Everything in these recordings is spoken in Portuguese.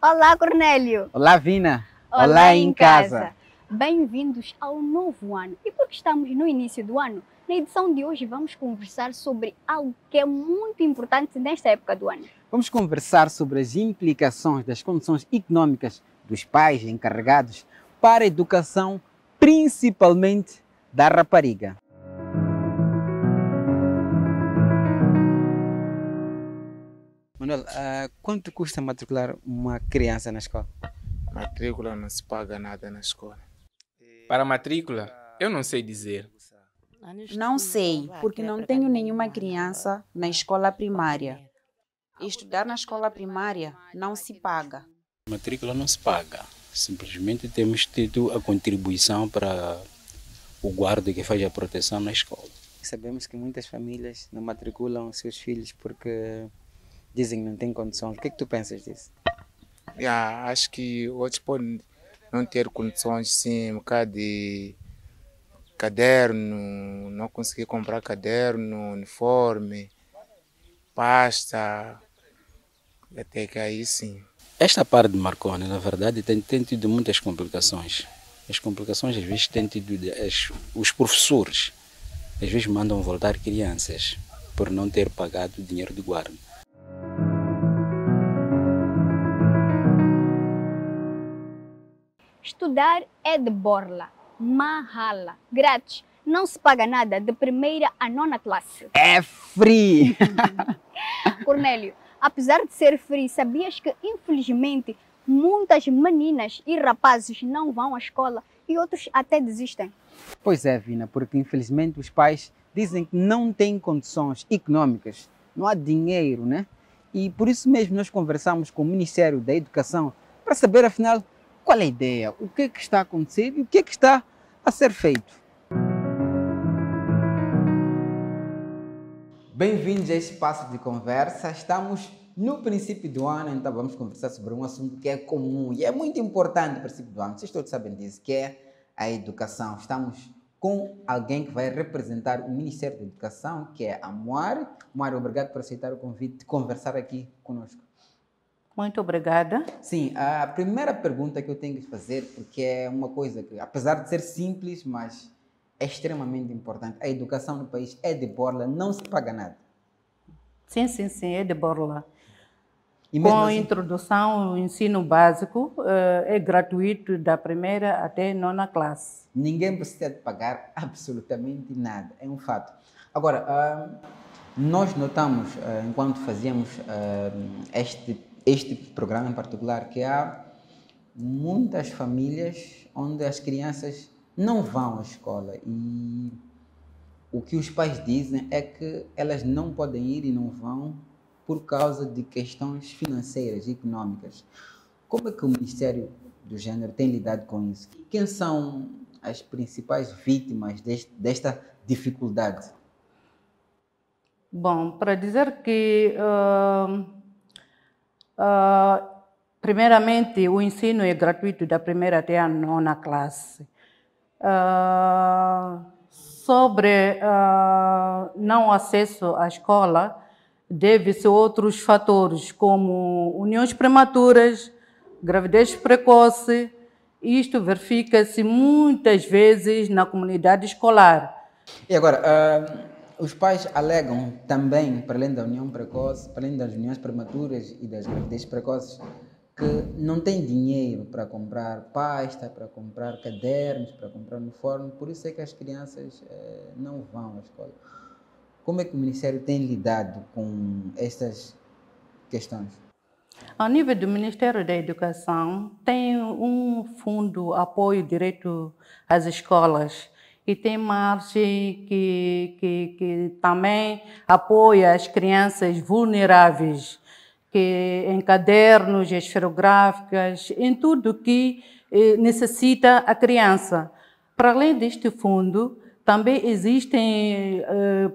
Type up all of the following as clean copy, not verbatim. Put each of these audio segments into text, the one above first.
Olá, Cornélio! Olá, Vina! Olá em casa! Bem-vindos ao novo ano. E porque estamos no início do ano, na edição de hoje vamos conversar sobre algo que é muito importante nesta época do ano. Vamos conversar sobre as implicações das condições econômicas dos pais encarregados para a educação, principalmente da rapariga. Manuel, quanto custa matricular uma criança na escola? Matrícula não se paga nada na escola. Para a matrícula, eu não sei dizer. Não sei, porque não tenho nenhuma criança na escola primária. Estudar na escola primária não se paga. Matrícula não se paga. Simplesmente temos tido a contribuição para o guarda que faz a proteção na escola. Sabemos que muitas famílias não matriculam seus filhos porque dizem que não têm condições. O que é que tu pensas disso? Acho que outros podem não ter condições, sim, um bocado de caderno, não conseguir comprar caderno, uniforme, pasta, até que aí sim. Esta parte de Marconi, na verdade, tem tido muitas complicações. As complicações, às vezes, têm tido os professores, às vezes, mandam voltar crianças por não ter pagado o dinheiro de guarda. Estudar é de borla, mahala, grátis. Não se paga nada de primeira a nona classe. É free! Cornélio, apesar de ser free, sabias que, infelizmente, muitas meninas e rapazes não vão à escola e outros até desistem? Pois é, Vina, porque infelizmente os pais dizem que não têm condições econômicas, não há dinheiro, né? E por isso mesmo nós conversamos com o Ministério da Educação para saber, afinal, qual é a ideia, o que é que está a acontecer e o que é que está a ser feito. Bem-vindos a este espaço de conversa. Estamos no princípio do ano, então vamos conversar sobre um assunto que é comum e é muito importante no princípio do ano. Vocês todos sabem disso, que é a educação. Estamos com alguém que vai representar o Ministério da Educação, que é a Moari. Moari, obrigado por aceitar o convite de conversar aqui conosco. Muito obrigada. Sim, a primeira pergunta que eu tenho que fazer, porque é uma coisa que, apesar de ser simples, mas é extremamente importante. A educação no país é de borla, não se paga nada. Sim, é de borla. E Com a assim, introdução, o ensino básico é gratuito da primeira até nona classe. ninguém precisa de pagar absolutamente nada, é um fato. Agora, nós notamos, enquanto fazíamos este programa em particular, que há muitas famílias onde as crianças não vão à escola e o que os pais dizem é que elas não podem ir e não vão por causa de questões financeiras e econômicas. Como é que o Ministério do Gênero tem lidado com isso? Quem são as principais vítimas desta dificuldade? Bom, para dizer que, primeiramente, o ensino é gratuito da primeira até a nona classe. Sobre não acesso à escola, deve-se a outros fatores, como uniões prematuras, gravidez precoce. Isto verifica-se muitas vezes na comunidade escolar. E agora, os pais alegam também, para além da união precoce, para além das uniões prematuras e das gravidez precoces, que não tem dinheiro para comprar pasta, para comprar cadernos, para comprar uniforme, por isso é que as crianças não vão à escola. Como é que o Ministério tem lidado com estas questões? Ao nível do Ministério da Educação, tem um fundo apoio direto às escolas e tem margem que também apoia as crianças vulneráveis, que em cadernos, esferográficas, em tudo que necessita a criança. Para além deste fundo, também existem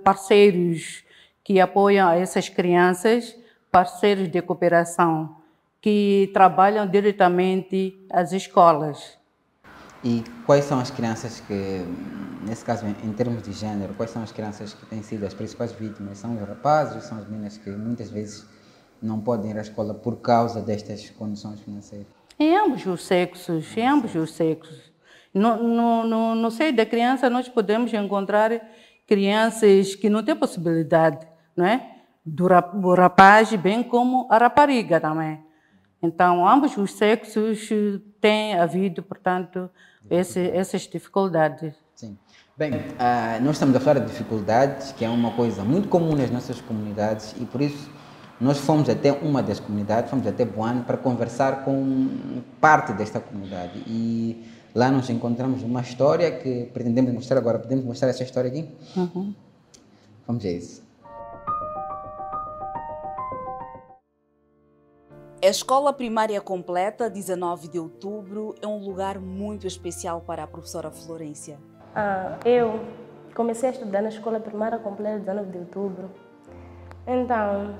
parceiros que apoiam essas crianças, parceiros de cooperação, que trabalham diretamente às escolas. E quais são as crianças que, nesse caso, em termos de género, quais são as crianças que têm sido as principais vítimas? São os rapazes, são as meninas que muitas vezes não podem ir à escola por causa destas condições financeiras? Em ambos os sexos, em ambos os sexos. No seio da criança, nós podemos encontrar crianças que não têm possibilidade, não é? Do rapaz, bem como a rapariga também. Então, ambos os sexos têm havido, portanto, essas dificuldades. Sim. Bem, nós estamos a falar de dificuldades, que é uma coisa muito comum nas nossas comunidades, e por isso nós fomos até uma das comunidades, fomos até Boane para conversar com parte desta comunidade. E lá nós encontramos uma história que pretendemos mostrar agora. Podemos mostrar essa história aqui? Uhum. Vamos a isso. A Escola Primária Completa, 19 de outubro, é um lugar muito especial para a professora Florência. Eu comecei a estudar na Escola Primária Completa, 19 de outubro. Então,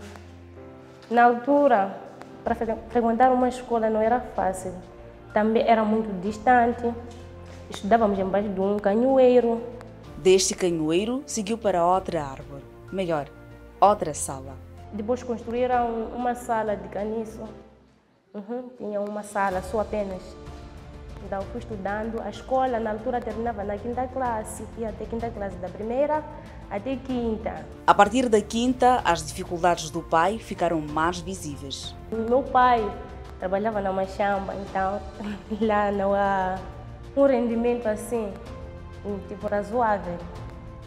na altura, para frequentar uma escola não era fácil. Também era muito distante. Estudávamos embaixo de um canhoeiro. Deste canhoeiro, seguiu para outra árvore. Melhor, outra sala. Depois construíram uma sala de caniço. Tinha uma sala só apenas. Então fui estudando. A escola na altura terminava na 5ª classe. Ia até 5ª classe, da primeira até 5ª. A partir da 5ª, as dificuldades do pai ficaram mais visíveis. Meu pai trabalhava na machamba, então lá não há um rendimento assim, tipo razoável.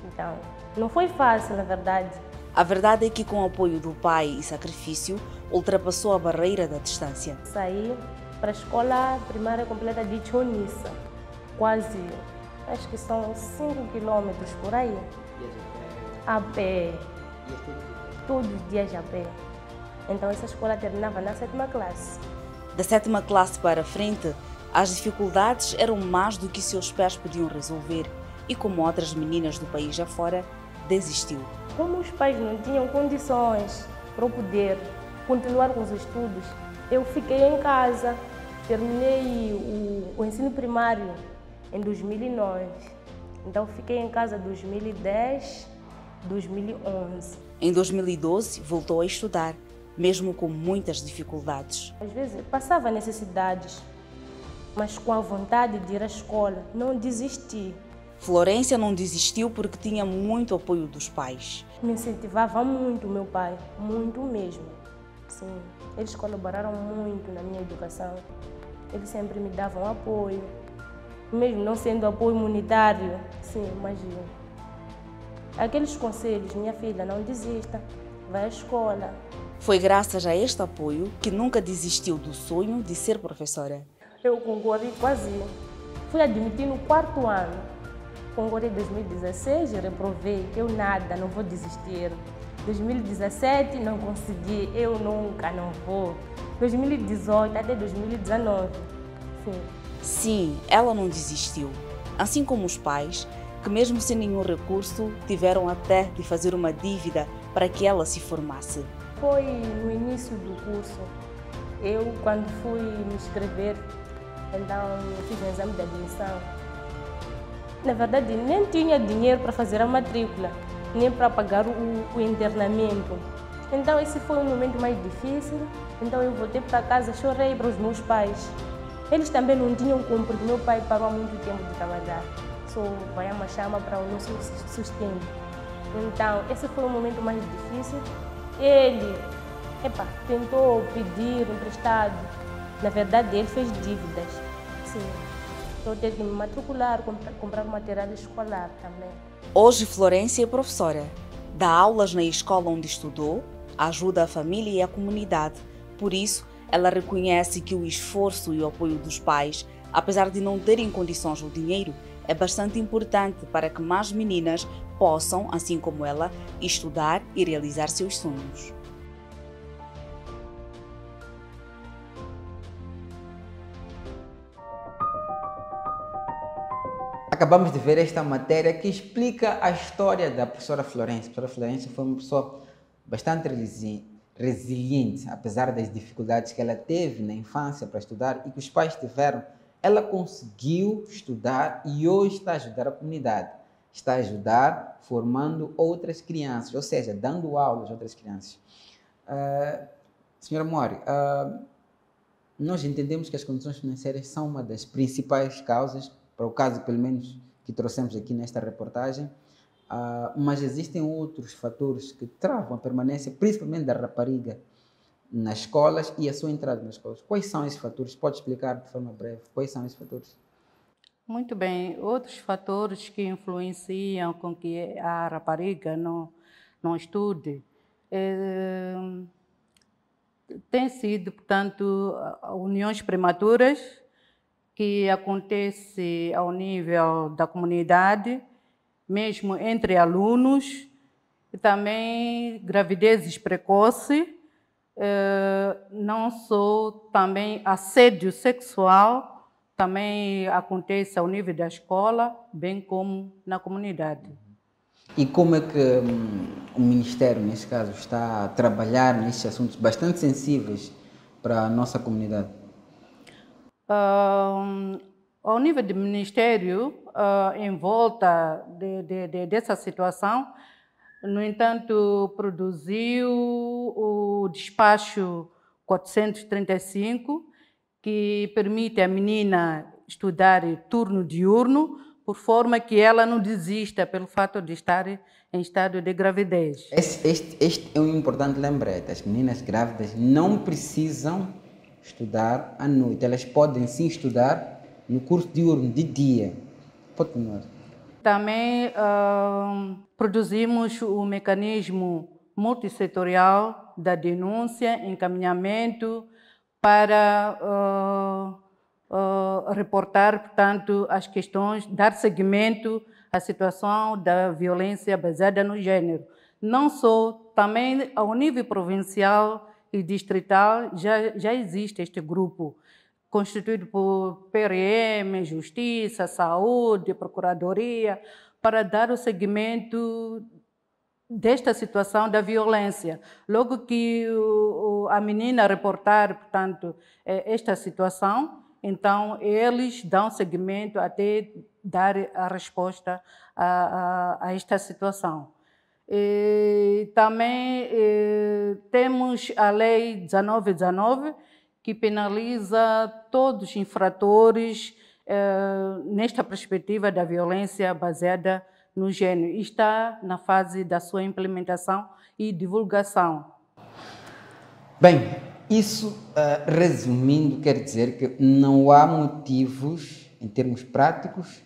Então não foi fácil, na verdade. A verdade é que, com o apoio do pai e sacrifício, ultrapassou a barreira da distância. Saí para a Escola Primária Completa de Chonissa, quase, acho que são 5 quilômetros por aí. A pé, todos os dias a pé. Então essa escola terminava na 7ª classe. Da 7ª classe para frente, as dificuldades eram mais do que seus pais podiam resolver e, como outras meninas do país afora, desistiu. Como os pais não tinham condições para eu poder continuar com os estudos, eu fiquei em casa. Terminei o ensino primário em 2009. Então fiquei em casa 2010, 2011. Em 2012, voltou a estudar, mesmo com muitas dificuldades. Às vezes passava necessidades, mas com a vontade de ir à escola, não desisti. Florência não desistiu porque tinha muito apoio dos pais. Me incentivava muito meu pai, muito mesmo. Sim, eles colaboraram muito na minha educação. Eles sempre me davam apoio, mesmo não sendo apoio monetário. Sim, imagina. Aqueles conselhos: minha filha, não desista, vai à escola. Foi graças a este apoio que nunca desistiu do sonho de ser professora. Eu concorri quase, fui admitida no 4º ano. Concorri em 2016, eu reprovei, eu nada, não vou desistir. 2017, não consegui, eu nunca, não vou. 2018 até 2019, sim. Sim, ela não desistiu. Assim como os pais, que mesmo sem nenhum recurso, tiveram até de fazer uma dívida para que ela se formasse. Foi no início do curso. Eu, quando fui me inscrever, então fiz o exame de admissão. Na verdade, nem tinha dinheiro para fazer a matrícula, nem para pagar o internamento. Então, esse foi um momento mais difícil. Então, eu voltei para casa, chorei para os meus pais. Eles também não tinham como, porque meu pai parou há muito tempo de trabalhar. Só vai a machamba para o nosso sustento. Então, esse foi um momento mais difícil. Ele, tentou pedir emprestado. Na verdade, ele fez dívidas. Sim. Eu tive que me matricular, comprar material escolar também. Hoje, Florência é professora. Dá aulas na escola onde estudou, ajuda a família e a comunidade. Por isso, ela reconhece que o esforço e o apoio dos pais, apesar de não terem condições ou dinheiro, é bastante importante para que mais meninas possam, assim como ela, estudar e realizar seus sonhos. Acabamos de ver esta matéria que explica a história da professora Florência. A professora Florência foi uma pessoa bastante resiliente, apesar das dificuldades que ela teve na infância para estudar e que os pais tiveram. Ela conseguiu estudar e hoje está a ajudar a comunidade. Está a ajudar formando outras crianças, ou seja, dando aulas a outras crianças. Senhora Moari, nós entendemos que as condições financeiras são uma das principais causas, para o caso pelo menos que trouxemos aqui nesta reportagem, mas existem outros fatores que travam a permanência, principalmente da rapariga, nas escolas e a sua entrada nas escolas. Quais são esses fatores? Pode explicar de forma breve quais são esses fatores? Muito bem. Outros fatores que influenciam com que a rapariga não estude tem sido, portanto, uniões prematuras que acontecem ao nível da comunidade, mesmo entre alunos, e também gravidezes precoces, não só também assédio sexual, também acontece ao nível da escola, bem como na comunidade. E como é que o Ministério, neste caso, está a trabalhar nestes assuntos bastante sensíveis para a nossa comunidade? Ao nível do Ministério, em volta dessa situação, no entanto, produziu o despacho 435, que permite à menina estudar turno diurno, por forma que ela não desista pelo fato de estar em estado de gravidez. Este é um importante lembrete. As meninas grávidas não precisam estudar à noite. Elas podem sim estudar no curso diurno, de dia. Pode continuar. Também produzimos o mecanismo multissetorial da denúncia, encaminhamento para reportar, portanto, as questões, dar seguimento à situação da violência baseada no gênero. Não só, também ao nível provincial e distrital já existe este grupo, constituído por PRM, Justiça, Saúde, Procuradoria, para dar o seguimento desta situação da violência. Logo que a menina reportar, portanto, esta situação, então eles dão seguimento até dar a resposta a esta situação. E também temos a Lei 1919, que penaliza todos os infratores nesta perspectiva da violência baseada no gênero. E está na fase da sua implementação e divulgação. Bem, isso, resumindo, quer dizer que não há motivos, em termos práticos,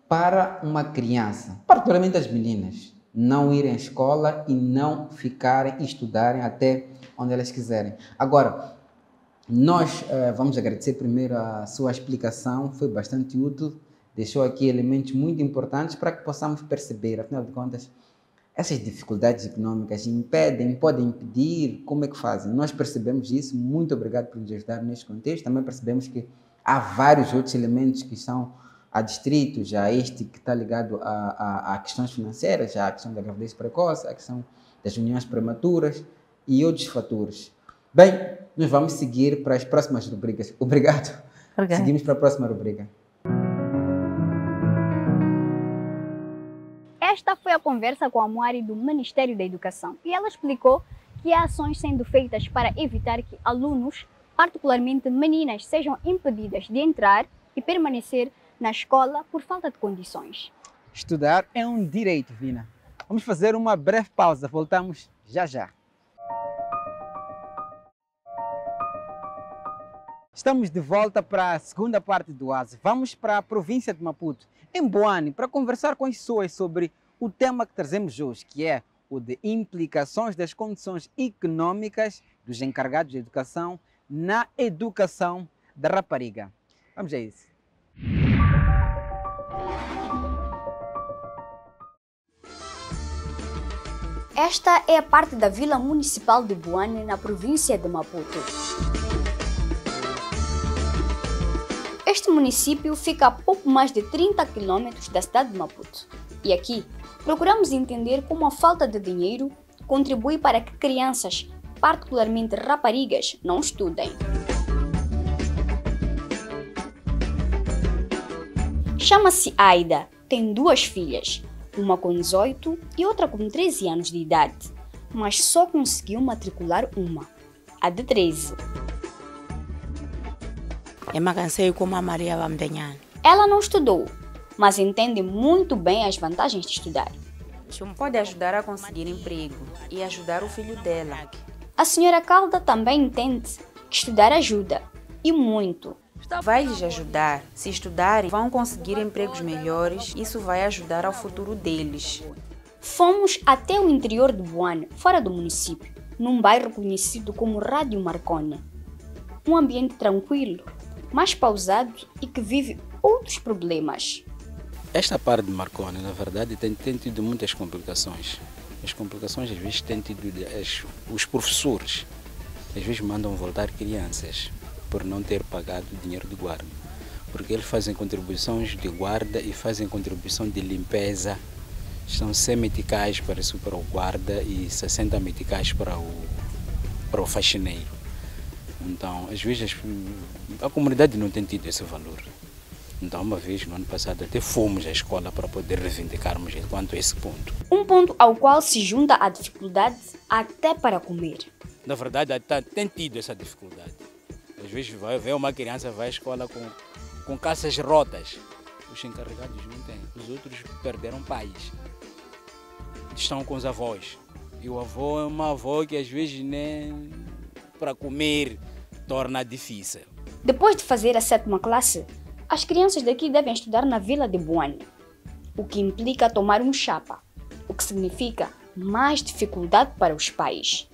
para uma criança, particularmente as meninas, não irem à escola e não ficarem e estudarem até onde elas quiserem. Agora, nós vamos agradecer primeiro a sua explicação, foi bastante útil, deixou aqui elementos muito importantes para que possamos perceber, afinal de contas, essas dificuldades econômicas podem impedir, como é que fazem? Nós percebemos isso, muito obrigado por nos ajudar neste contexto. Também percebemos que há vários outros elementos que estão adstritos, já este que está ligado a questões financeiras, já a questão da gravidez precoce, a questão das uniões prematuras e outros fatores. Bem, nós vamos seguir para as próximas rubricas. Obrigado. Seguimos para a próxima rubrica. Esta foi a conversa com a Moari do Ministério da Educação e ela explicou que há ações sendo feitas para evitar que alunos, particularmente meninas, sejam impedidas de entrar e permanecer na escola por falta de condições. Estudar é um direito, Vina. Vamos fazer uma breve pausa, voltamos já já. Estamos de volta para a segunda parte do ASE. Vamos para a província de Maputo, em Boane, para conversar com as pessoas sobre o tema que trazemos hoje, que é o de implicações das condições econômicas dos encarregados de educação na educação da rapariga. Vamos a isso. Esta é a parte da Vila Municipal de Boane, na província de Maputo. Este município fica a pouco mais de 30 quilômetros da cidade de Maputo. E aqui, procuramos entender como a falta de dinheiro contribui para que crianças, particularmente raparigas, não estudem. Chama-se Aida, tem 2 filhas, uma com 18 e outra com 13 anos de idade, mas só conseguiu matricular uma. a de 13. Ela não estudou, mas entende muito bem as vantagens de estudar. Pode ajudar a conseguir emprego e ajudar o filho dela. A senhora Calda também entende que estudar ajuda, e muito. Vai lhes ajudar. Se estudarem, vão conseguir empregos melhores. Isso vai ajudar ao futuro deles. Fomos até o interior de Buane, fora do município, num bairro conhecido como Rádio Marconi. Um ambiente tranquilo, mais pausado e que vive outros problemas. Esta parte de Marconi, na verdade, tem tido muitas complicações. As complicações, às vezes, têm tido os professores. Às vezes mandam voltar crianças por não ter pagado dinheiro de guarda. Porque eles fazem contribuições de guarda e fazem contribuição de limpeza. São 100 meticais para o guarda e 60 meticais para o faxineiro. Então, às vezes, a comunidade não tem tido esse valor. Então, uma vez, no ano passado, até fomos à escola para poder reivindicarmos quanto a esse ponto. Um ponto ao qual se junta a dificuldade até para comer. Na verdade, tem tido essa dificuldade. Às vezes, vem uma criança vai à escola com calças rotas. Os encarregados não têm. Os outros perderam pais. Estão com os avós. E o avô é uma avó que, às vezes, nem para comer torna difícil. Depois de fazer a 7ª classe, as crianças daqui devem estudar na vila de Buane, o que implica tomar um chapa, o que significa mais dificuldade para os pais.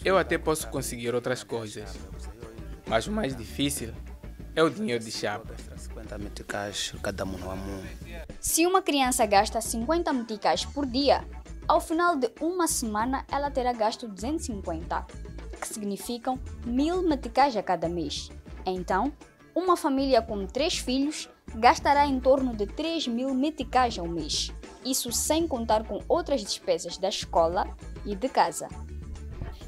Eu até posso conseguir outras coisas, mas o mais difícil é o dinheiro de chapa. Se uma criança gasta 50 meticais por dia, ao final de uma semana ela terá gasto 250, que significam 1000 meticais a cada mês. Então, uma família com 3 filhos gastará em torno de 3.000 meticais ao mês. Isso sem contar com outras despesas da escola e de casa.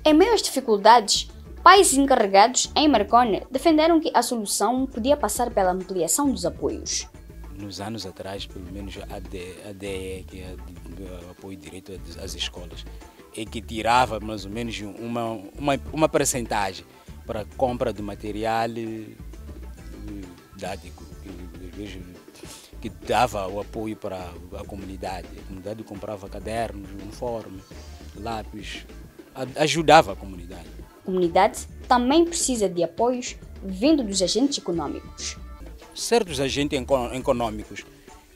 Em meio às dificuldades, pais encarregados em Marconi defenderam que a solução podia passar pela ampliação dos apoios. Nos anos atrás, pelo menos a ADE, que é o apoio direto às escolas, é que tirava mais ou menos uma percentagem para a compra de material didático, que dava o apoio para a comunidade. A comunidade comprava cadernos, uniformes, lápis, ajudava a comunidade. A comunidade também precisa de apoios vindo dos agentes econômicos. Certos agentes econômicos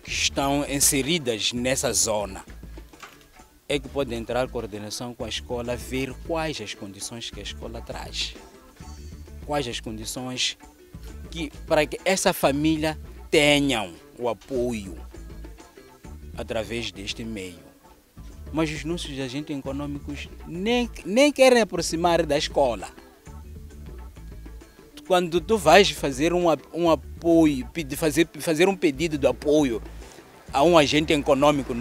que estão inseridos nessa zona é que pode entrar em coordenação com a escola, ver quais as condições que a escola traz. Quais as condições para que essa família tenham o apoio através deste meio. Mas os nossos agentes econômicos nem querem aproximar da escola. Quando tu vais fazer um apoio, fazer um pedido de apoio a um agente econômico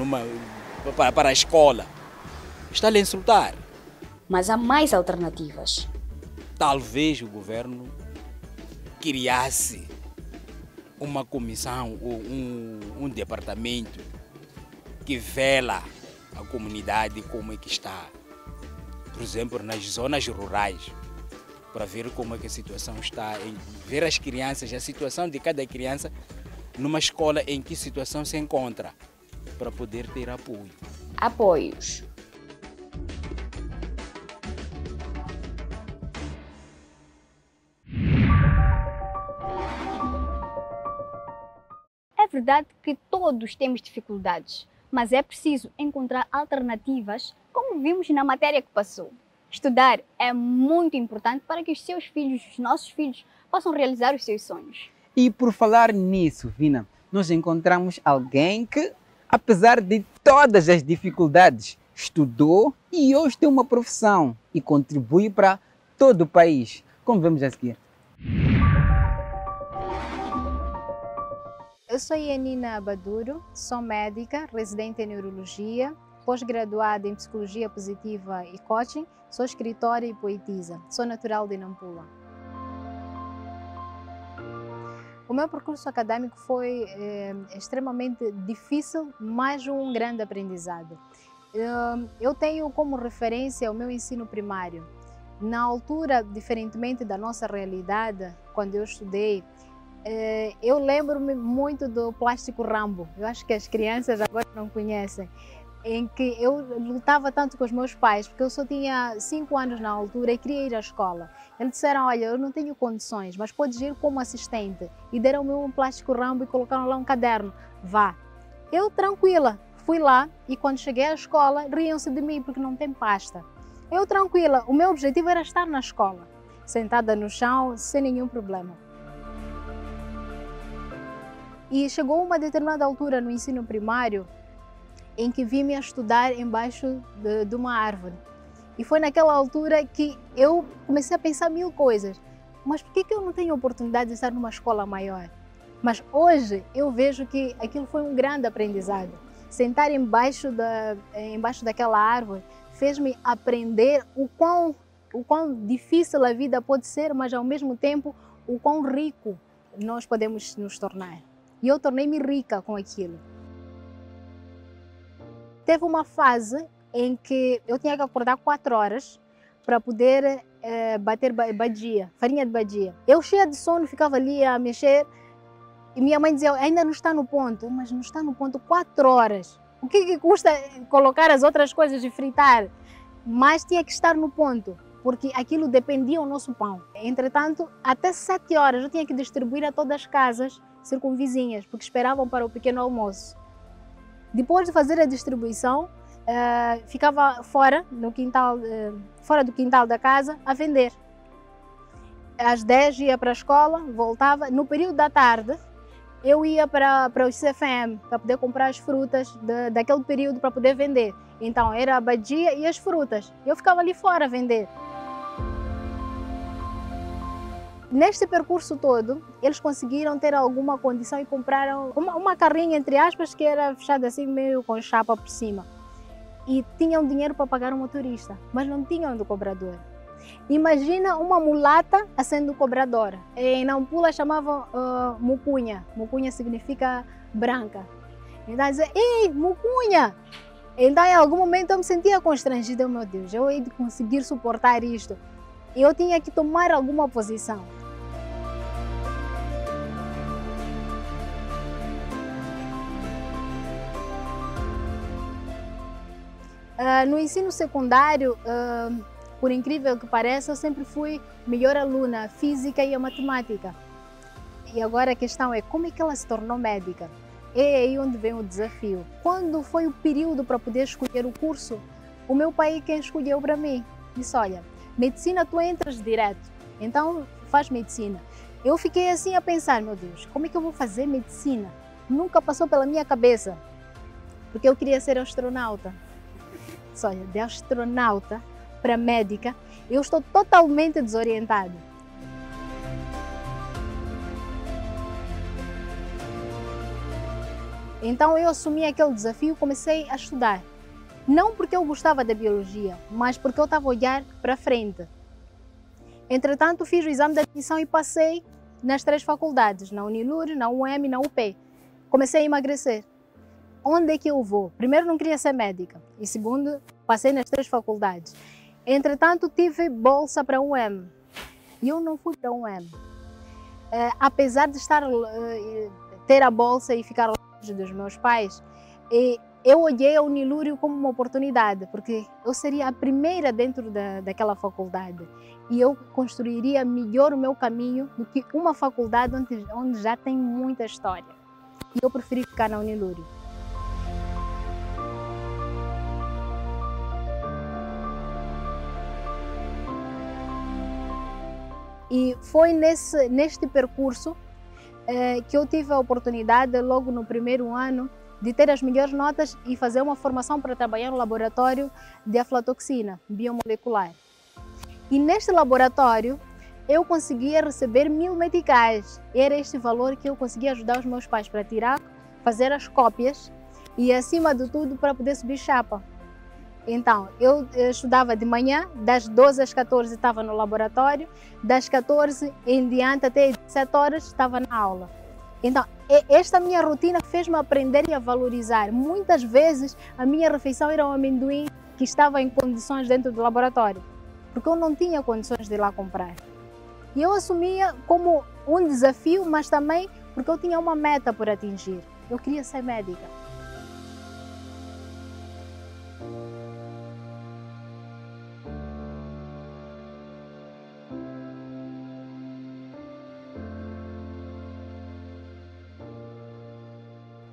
para a escola, está a lhe insultar. Mas há mais alternativas. Talvez o governo criasse uma comissão ou um departamento que vela a comunidade como é que está. Por exemplo, nas zonas rurais, para ver como é que a situação está, ver as crianças, a situação de cada criança numa escola em que situação se encontra, para poder ter apoio. Apoios. É verdade que todos temos dificuldades, mas é preciso encontrar alternativas, como vimos na matéria que passou. Estudar é muito importante para que os seus filhos, os nossos filhos, possam realizar os seus sonhos. E por falar nisso, Vina, nós encontramos alguém que, apesar de todas as dificuldades, estudou e hoje tem uma profissão e contribui para todo o país. Como vemos a seguir. Eu sou Yanina Abaduro, sou médica, residente em neurologia, pós-graduada em psicologia positiva e coaching, sou escritora e poetisa, sou natural de Nampula. O meu percurso acadêmico foi extremamente difícil, mas um grande aprendizado. Eu tenho como referência o meu ensino primário. Na altura, diferentemente da nossa realidade, quando eu estudei, eu lembro-me muito do plástico Rambo. Eu acho que as crianças agora não conhecem. Em que eu lutava tanto com os meus pais, porque eu só tinha 5 anos na altura e queria ir à escola. Eles disseram, olha, eu não tenho condições, mas podes ir como assistente. E deram-me um plástico Rambo e colocaram lá um caderno. Vá. Eu, tranquila, fui lá e quando cheguei à escola, riam-se de mim porque não tem pasta. Eu, tranquila, o meu objetivo era estar na escola, sentada no chão, sem nenhum problema. E chegou uma determinada altura no ensino primário em que vim-me a estudar embaixo de uma árvore. E foi naquela altura que eu comecei a pensar 1000 coisas. Mas por que eu não tenho oportunidade de estar numa escola maior? Mas hoje eu vejo que aquilo foi um grande aprendizado. Sentar embaixo daquela árvore fez-me aprender o quão difícil a vida pode ser, mas ao mesmo tempo o quão rico nós podemos nos tornar. E eu tornei-me rica com aquilo. Teve uma fase em que eu tinha que acordar 4 horas para poder bater badia, farinha de badia. Eu cheia de sono ficava ali a mexer e minha mãe dizia, ainda não está no ponto, mas não está no ponto 4 horas. O que custa colocar as outras coisas e fritar? Mas tinha que estar no ponto, porque aquilo dependia do nosso pão. Entretanto, até 7 horas eu tinha que distribuir a todas as casas circunvizinhas, porque esperavam para o pequeno almoço. Depois de fazer a distribuição, ficava fora do quintal da casa a vender. Às 10 ia para a escola, voltava. No período da tarde, eu ia para o CFM para poder comprar as frutas daquele período para poder vender. Então era a badia e as frutas. Eu ficava ali fora a vender. Neste percurso todo, eles conseguiram ter alguma condição e compraram uma carrinha, entre aspas, que era fechada assim meio com chapa por cima. E tinham dinheiro para pagar o motorista, mas não tinham do cobrador. Imagina uma mulata sendo cobradora. Em Nampula chamavam mucunha. Mucunha significa branca. Então dizia, ei, mucunha! Então em algum momento eu me sentia constrangida. Meu Deus, eu hei de conseguir suportar isto. E eu tinha que tomar alguma posição. No ensino secundário, por incrível que pareça, eu sempre fui melhor aluna, física e a matemática. E agora a questão é, como é que ela se tornou médica? É aí onde vem o desafio. Quando foi o período para poder escolher o curso, o meu pai é quem escolheu para mim. Disse, olha, medicina tu entras direto, então faz medicina. Eu fiquei assim a pensar, meu Deus, como é que eu vou fazer medicina? Nunca passou pela minha cabeça, porque eu queria ser astronauta. Disse, olha, de astronauta para médica, eu estou totalmente desorientada. Então eu assumi aquele desafio e comecei a estudar. Não porque eu gostava da biologia, mas porque eu estava a olhar para frente. Entretanto, fiz o exame de admissão e passei nas 3 faculdades, na Unilur, na UEM e na UP. Comecei a emagrecer. Onde é que eu vou? Primeiro, não queria ser médica. E segundo, passei nas 3 faculdades. Entretanto, tive bolsa para a UEM. E eu não fui para a UEM. Apesar de ter a bolsa e ficar longe dos meus pais, eu olhei a Unilúrio como uma oportunidade, porque eu seria a primeira dentro daquela faculdade. E eu construiria melhor o meu caminho do que uma faculdade onde já tem muita história. E eu preferi ficar na Unilúrio. E foi neste percurso que eu tive a oportunidade, logo no primeiro ano, de ter as melhores notas e fazer uma formação para trabalhar no laboratório de aflatoxina biomolecular. E neste laboratório, eu conseguia receber 1000 meticais. Era este valor que eu conseguia ajudar os meus pais para tirar, fazer as cópias e, acima de tudo, para poder subir chapa. Então, eu estudava de manhã, das 12 às 14 estava no laboratório, das 14 em diante até 17 horas estava na aula. Então, esta minha rotina fez-me aprender e a valorizar. Muitas vezes a minha refeição era um amendoim que estava em condições dentro do laboratório. porque eu não tinha condições de ir lá comprar. E eu assumia como um desafio, mas também porque eu tinha uma meta por atingir. Eu queria ser médica.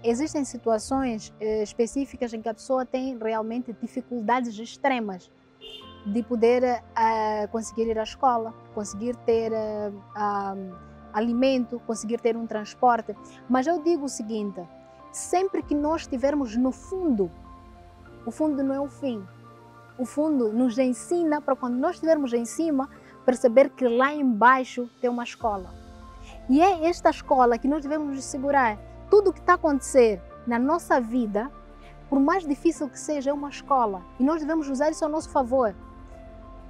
Existem situações específicas em que a pessoa tem realmente dificuldades extremas de poder conseguir ir à escola, conseguir ter alimento, conseguir ter um transporte. Mas eu digo o seguinte, sempre que nós estivermos no fundo, o fundo não é o fim. O fundo nos ensina para quando nós estivermos em cima, perceber que lá embaixo tem uma escola. E é esta escola que nós devemos nos segurar. Tudo o que está a acontecer na nossa vida, por mais difícil que seja, é uma escola. E nós devemos usar isso ao nosso favor.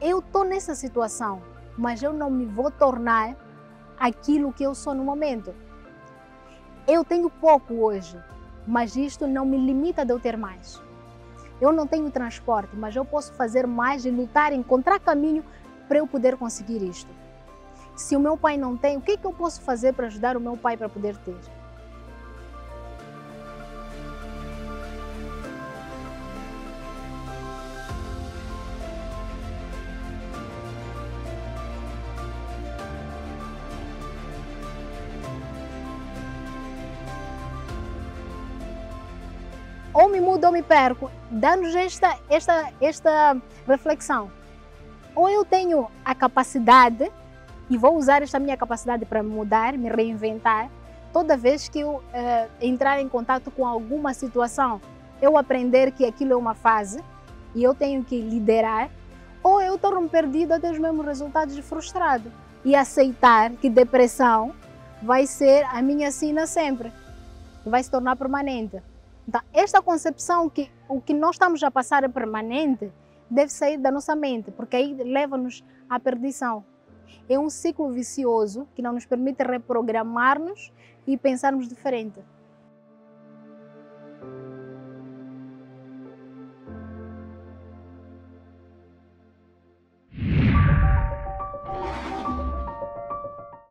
Eu estou nessa situação, mas eu não me vou tornar aquilo que eu sou no momento. Eu tenho pouco hoje, mas isto não me limita de eu ter mais. Eu não tenho transporte, mas eu posso fazer mais e lutar, encontrar caminho para eu poder conseguir isto. Se o meu pai não tem, o que é que eu posso fazer para ajudar o meu pai para poder ter? Ou me mudo ou me perco, dando-nos esta reflexão. Ou eu tenho a capacidade, e vou usar esta minha capacidade para me mudar, me reinventar, toda vez que eu entrar em contato com alguma situação, eu aprender que aquilo é uma fase e eu tenho que liderar, ou eu torno-me perdido até os mesmos resultados de frustrado e aceitar que depressão vai ser a minha sina sempre, vai se tornar permanente. Então, esta concepção que o que nós estamos a passar é permanente, deve sair da nossa mente, porque aí leva-nos à perdição. É um ciclo vicioso que não nos permite reprogramar-nos e pensarmos diferente.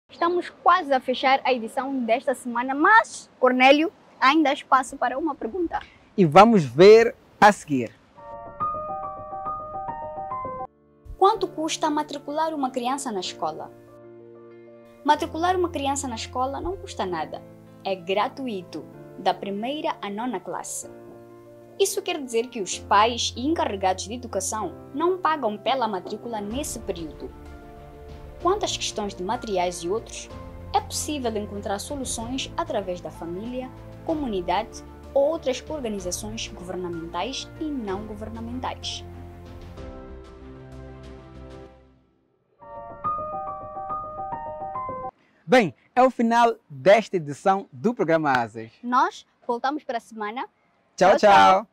Estamos quase a fechar a edição desta semana, mas, Cornélio, ainda há espaço para uma pergunta. E vamos ver a seguir. Quanto custa matricular uma criança na escola? Matricular uma criança na escola não custa nada. É gratuito, da primeira à nona classe. Isso quer dizer que os pais e encarregados de educação não pagam pela matrícula nesse período. Quanto às questões de materiais e outros, é possível encontrar soluções através da família, comunidade ou outras organizações governamentais e não governamentais. Bem, é o final desta edição do programa Asas. Nós voltamos para a semana. Tchau, tchau.